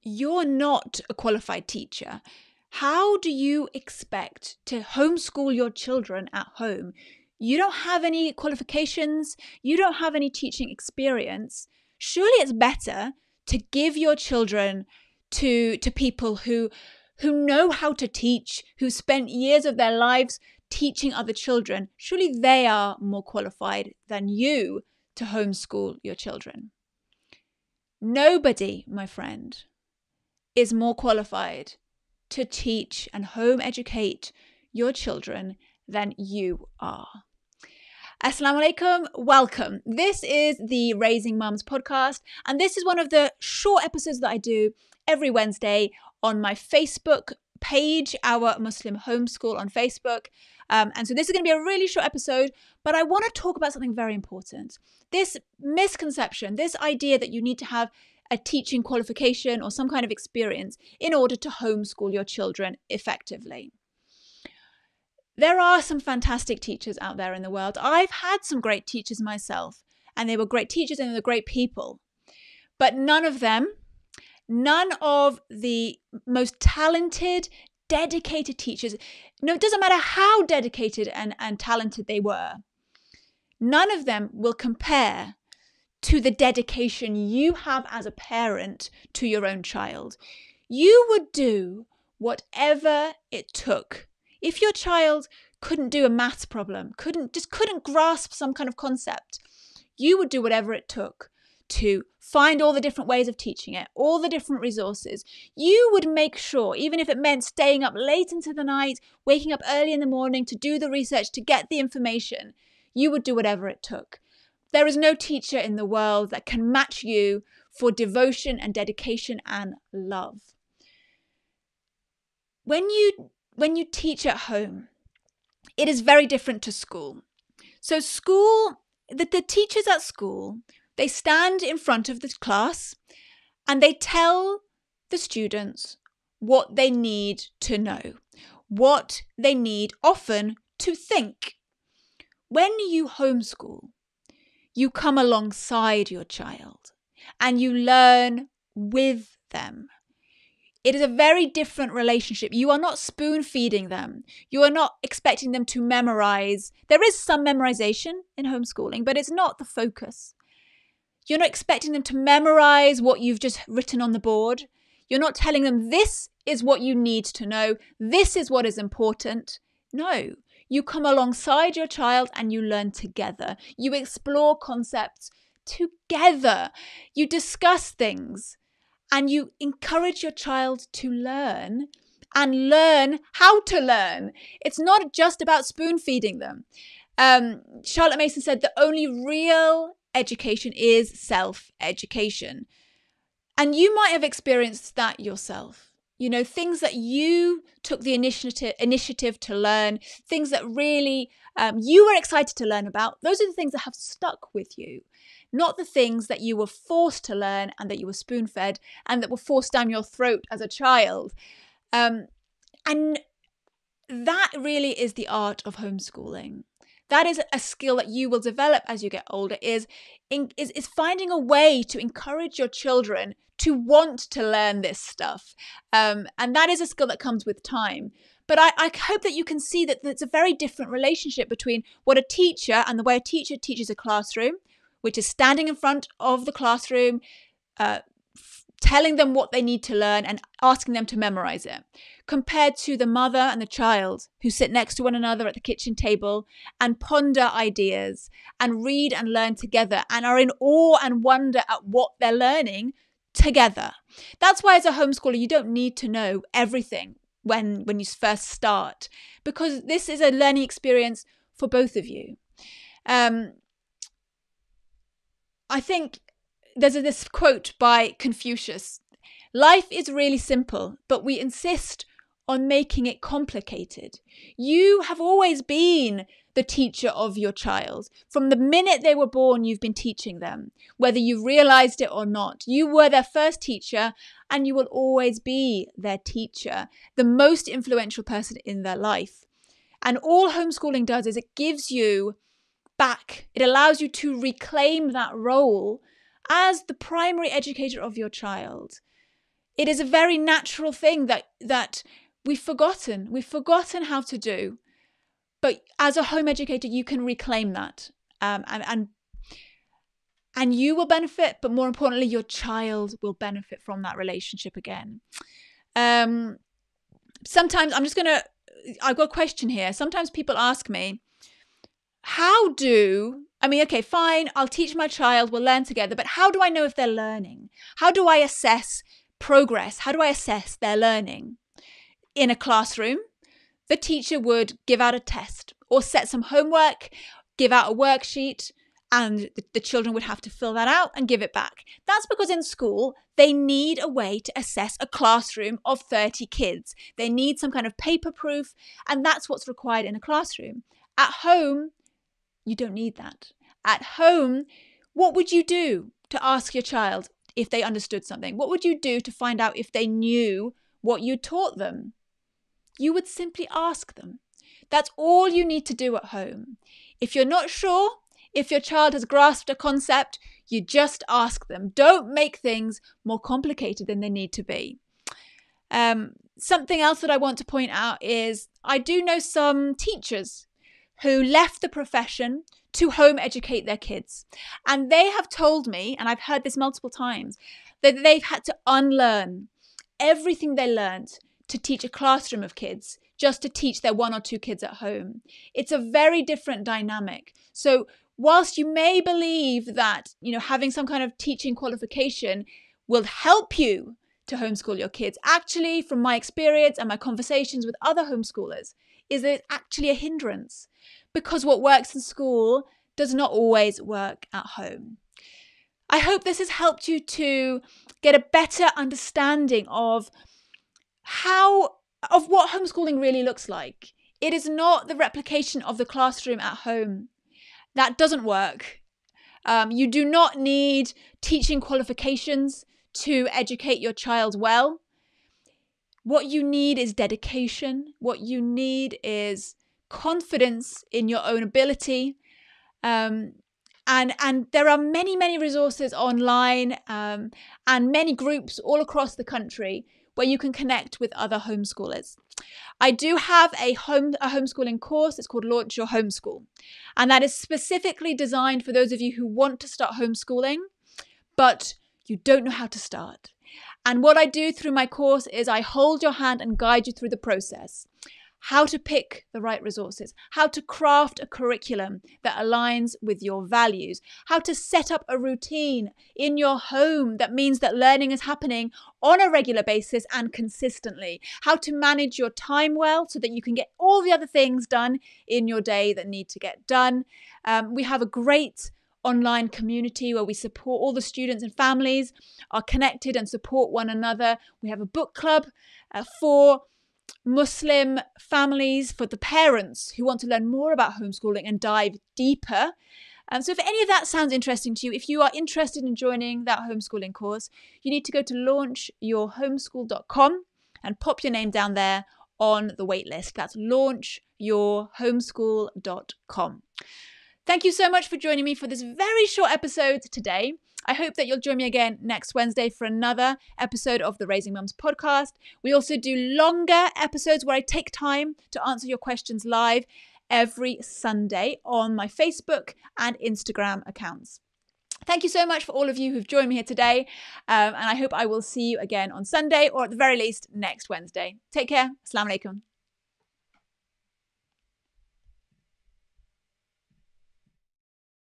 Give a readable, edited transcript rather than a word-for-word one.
you're not a qualified teacher. How do you expect to homeschool your children at home? You don't have any qualifications. You don't have any teaching experience. Surely it's better to give your children to people who know how to teach, who spent years of their lives teaching other children. Surely they are more qualified than you to homeschool your children. Nobody, my friend, is more qualified to teach and home educate your children than you are. Assalamu alaikum, welcome. This is the Raising Mums podcast, and this is one of the short episodes that I do every Wednesday on my Facebook page, Our Muslim Homeschool on Facebook. And so this is going to be a really short episode, but I want to talk about something very important. This misconception, this idea that you need to have a teaching qualification or some kind of experience in order to homeschool your children effectively. There are some fantastic teachers out there in the world. I've had some great teachers myself, and they were great teachers and they were great people. But none of the most talented, dedicated teachers, no, it doesn't matter how dedicated and talented they were, none of them will compare to the dedication you have as a parent to your own child. You would do whatever it took. If your child couldn't do a maths problem, couldn't grasp some kind of concept, you would do whatever it took to find all the different ways of teaching it, all the different resources. You would make sure, even if it meant staying up late into the night, waking up early in the morning to do the research, to get the information, you would do whatever it took. There is no teacher in the world that can match you for devotion and dedication and love. When you teach at home, it is very different to school. So the teachers at school, they stand in front of the class and they tell the students what they need to know, what they need often to think. When you homeschool, you come alongside your child and you learn with them. It is a very different relationship. You are not spoon feeding them. You are not expecting them to memorize. There is some memorization in homeschooling, but it's not the focus. You're not expecting them to memorize what you've just written on the board. You're not telling them this is what you need to know. This is what is important. No, you come alongside your child and you learn together. You explore concepts together. You discuss things. And you encourage your child to learn and learn how to learn. It's not just about spoon feeding them. Charlotte Mason said the only real education is self-education. And you might have experienced that yourself. You know, things that you took the initiative to learn, things that really you were excited to learn about. Those are the things that have stuck with you. Not the things that you were forced to learn and that you were spoon-fed and that were forced down your throat as a child. And that really is the art of homeschooling. That is a skill that you will develop as you get older, is finding a way to encourage your children to want to learn this stuff. And that is a skill that comes with time. But I hope that you can see that there's a very different relationship between what a teacher and the way a teacher teaches a classroom, which is standing in front of the classroom, telling them what they need to learn and asking them to memorize it, compared to the mother and the child who sit next to one another at the kitchen table and ponder ideas and read and learn together and are in awe and wonder at what they're learning together. That's why as a homeschooler, you don't need to know everything when you first start, because this is a learning experience for both of you. I think there's this quote by Confucius: life is really simple, but we insist on making it complicated. You have always been the teacher of your child. From the minute they were born, you've been teaching them, whether you've realized it or not. You were their first teacher and you will always be their teacher, the most influential person in their life. And all homeschooling does is it gives you back. It allows you to reclaim that role as the primary educator of your child. It is a very natural thing that we've forgotten. We've forgotten how to do. But as a home educator, you can reclaim that. And you will benefit, but more importantly, your child will benefit from that relationship again. Sometimes I've got a question here. Sometimes people ask me, okay, fine, I'll teach my child, we'll learn together, but how do I know if they're learning? How do I assess progress? How do I assess their learning? In a classroom, the teacher would give out a test or set some homework, give out a worksheet, and the children would have to fill that out and give it back. That's because in school, they need a way to assess a classroom of 30 kids. They need some kind of paper proof, and that's what's required in a classroom. At home, you don't need that. At home, what would you do to ask your child if they understood something? What would you do to find out if they knew what you taught them? You would simply ask them. That's all you need to do at home. If you're not sure, if your child has grasped a concept, you just ask them. Don't make things more complicated than they need to be. Something else that I want to point out is I do know some teachers who left the profession to home educate their kids. And they have told me, and I've heard this multiple times, that they've had to unlearn everything they learned to teach a classroom of kids, just to teach their 1 or 2 kids at home. It's a very different dynamic. So whilst you may believe that, having some kind of teaching qualification will help you to homeschool your kids, actually, from my experience and my conversations with other homeschoolers, is that it's actually a hindrance, because what works in school does not always work at home. I hope this has helped you to get a better understanding of what homeschooling really looks like. It is not the replication of the classroom at home. That doesn't work. You do not need teaching qualifications to educate your child well. What you need is dedication. What you need is confidence in your own ability. And there are many, many resources online and many groups all across the country where you can connect with other homeschoolers. I do have a homeschooling course. It's called Launch Your Homeschool. And that is specifically designed for those of you who want to start homeschooling, but you don't know how to start. And what I do through my course is I hold your hand and guide you through the process. How to pick the right resources, how to craft a curriculum that aligns with your values, how to set up a routine in your home that means that learning is happening on a regular basis and consistently, how to manage your time well so that you can get all the other things done in your day that need to get done. We have a great online community where we support all the students and families are connected and support one another. We have a book club for Muslim families, for the parents who want to learn more about homeschooling and dive deeper. So if any of that sounds interesting to you, if you are interested in joining that homeschooling course, you need to go to launchyourhomeschool.com and pop your name down there on the wait list. That's launchyourhomeschool.com. Thank you so much for joining me for this very short episode today. I hope that you'll join me again next Wednesday for another episode of the Raising Mums podcast. We also do longer episodes where I take time to answer your questions live every Sunday on my Facebook and Instagram accounts. Thank you so much for all of you who've joined me here today. And I hope I will see you again on Sunday, or at the very least next Wednesday. Take care. Assalamu alaikum.